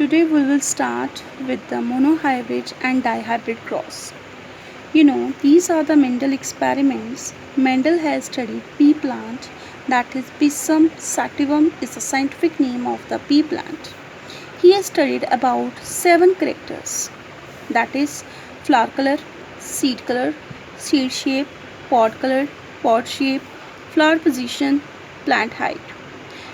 Today we will start with the monohybrid and dihybrid cross. These are the Mendel experiments. Mendel has studied pea plant, that is Pisum sativum is the scientific name of the pea plant. He has studied about 7 characters, that is flower color, seed shape, color, pod shape, flower position, plant height.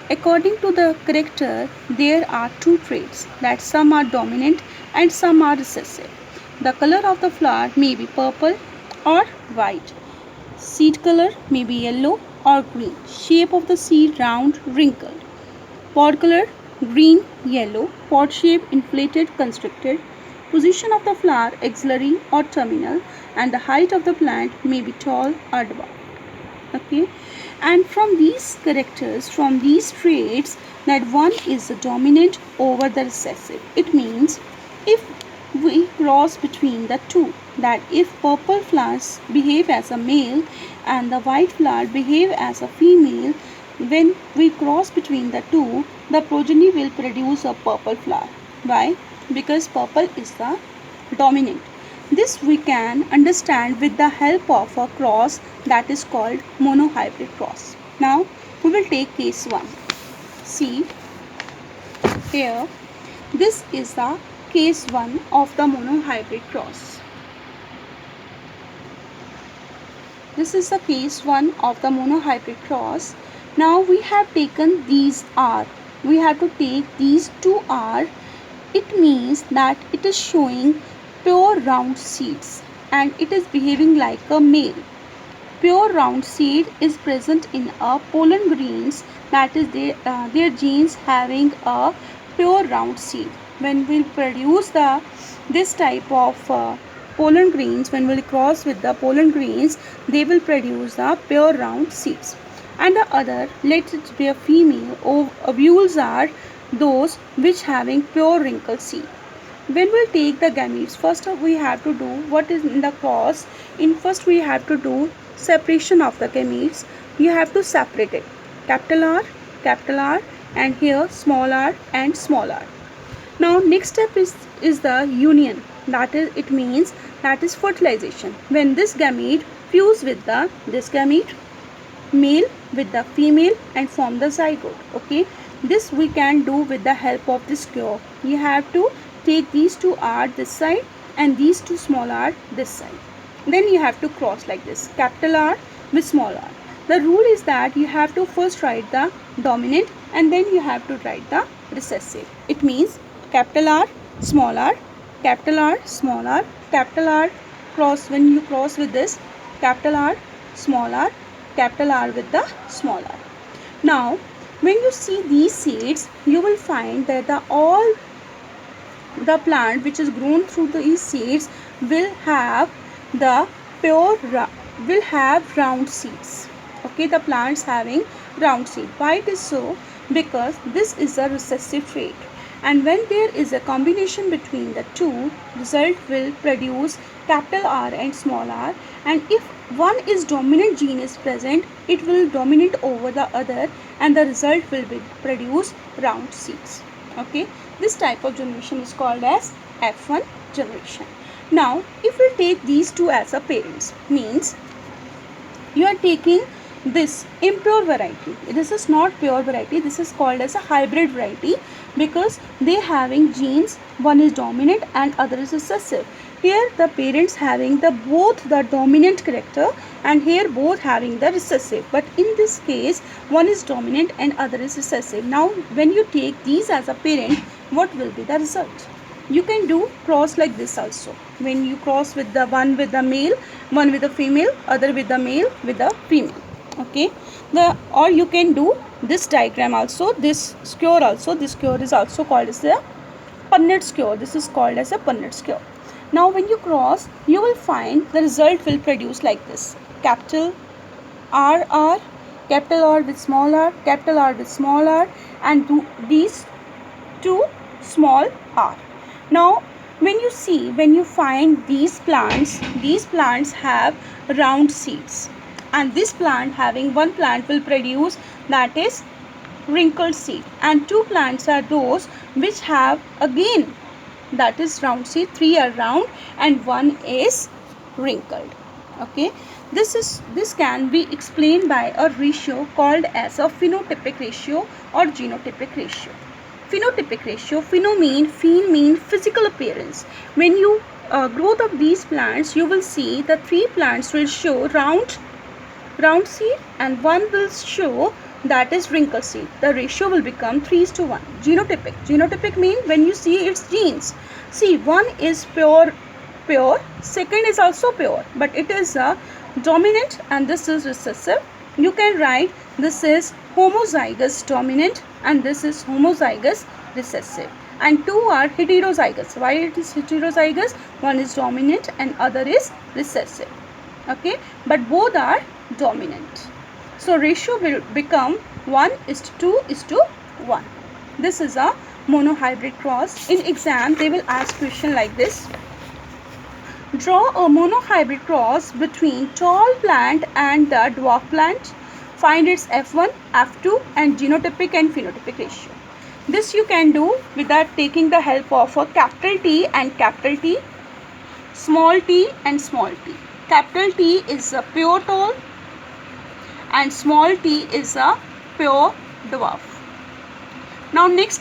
According to the character, there are two traits, that some are dominant and some are recessive. The color of the flower may be purple or white. Seed color may be yellow or green. Shape of the seed round, wrinkled. Pod color green, yellow. Pod shape inflated, constricted. Position of the flower axillary or terminal, and the height of the plant may be tall or dwarf. Okay, and from these characters, from these traits, that one is the dominant over the recessive. It means if we cross between the two, that if purple flowers behave as a male and the white flower behave as a female, when we cross between the two, the progeny will produce a purple flower. Why? Because purple is the dominant. This we can understand with the help of a cross that is called monohybrid cross. Now we will take case 1. See here, this is the case 1 of the monohybrid cross. This is the case 1 of the monohybrid cross. Now we have taken these R. We have to take these 2 R. It means that it is showing pure round seeds and it is behaving like a male. Pure round seed is present in a pollen grains, that is their genes having a pure round seed. When we produce this type of pollen grains, when we cross with the pollen grains, they will produce the pure round seeds. And the other, let it be a female, ovules are those which having pure wrinkled seed. When we take the gametes, first we have to do what is in the cross. First we have to do separation of the gametes. You have to separate it, capital R, and here small r and small r. Now next step is the union. That is, it means that is fertilization. When this gamete fuse with this gamete, male with the female, and form the zygote. Okay, this we can do with the help of this cure. You have to take these 2 R this side and these 2 small r this side. Then you have to cross like this, capital R with small r. The rule is that you have to first write the dominant and then you have to write the recessive. It means capital R, small r, capital R, small r, capital R cross. When you cross with this, capital R, small r, capital R with the small r. Now when you see these seeds, you will find that all the plant which is grown through these seeds will have round seeds. Okay, the plants having round seed. Why it is so? Because this is a recessive trait, and when there is a combination between the two, result will produce capital R and small r, and if one is dominant gene is present, it will dominate over the other and the result will be produce round seeds. Okay, this type of generation is called as F1 generation. Now if we take these two as a parents, means you are taking this impure variety. This is not pure variety, this is called as a hybrid variety because they having genes, one is dominant and other is recessive. Here the parents having both the dominant character and here both having the recessive, but in this case one is dominant and other is recessive. Now when you take these as a parent, what will be the result? You can do cross like this also. When you cross with the one with the male, one with the female, other with the male with the female. Okay, or you can do this diagram also, this skewer also. This skewer is also called as a Punnett skewer. This is called as a Punnett skewer. Now when you cross, you will find the result will produce like this, capital R, capital R with small r, capital R with small r, and these 2 small r. Now when you find these plants have round seeds, and this plant having one plant will produce, that is wrinkled seed, and 2 plants are those which have again, that is round seed. 3 are round and 1 is wrinkled. Okay, this can be explained by a ratio called as a phenotypic ratio or genotypic ratio. Phenotypic ratio, phen mean physical appearance. When you growth of these plants, you will see the 3 plants will show round seed and 1 will show that is wrinkle seed. The ratio will become 3:1. Genotypic mean when you see its genes. See, 1 is pure, second is also pure, but it is a dominant and this is recessive. You can write this is homozygous dominant and this is homozygous recessive, and 2 are heterozygous. Why it is heterozygous? One is dominant and other is recessive. Okay, but both are dominant. So ratio will become 1:2:1. This is a monohybrid cross. In exam they will ask question like this. Draw a monohybrid cross between tall plant and the dwarf plant. Find its F1, F2 and genotypic and phenotypic ratio. This you can do without taking the help of a capital T and capital T, small t and small t. Capital T is a pure tall and small t is a pure dwarf. Now next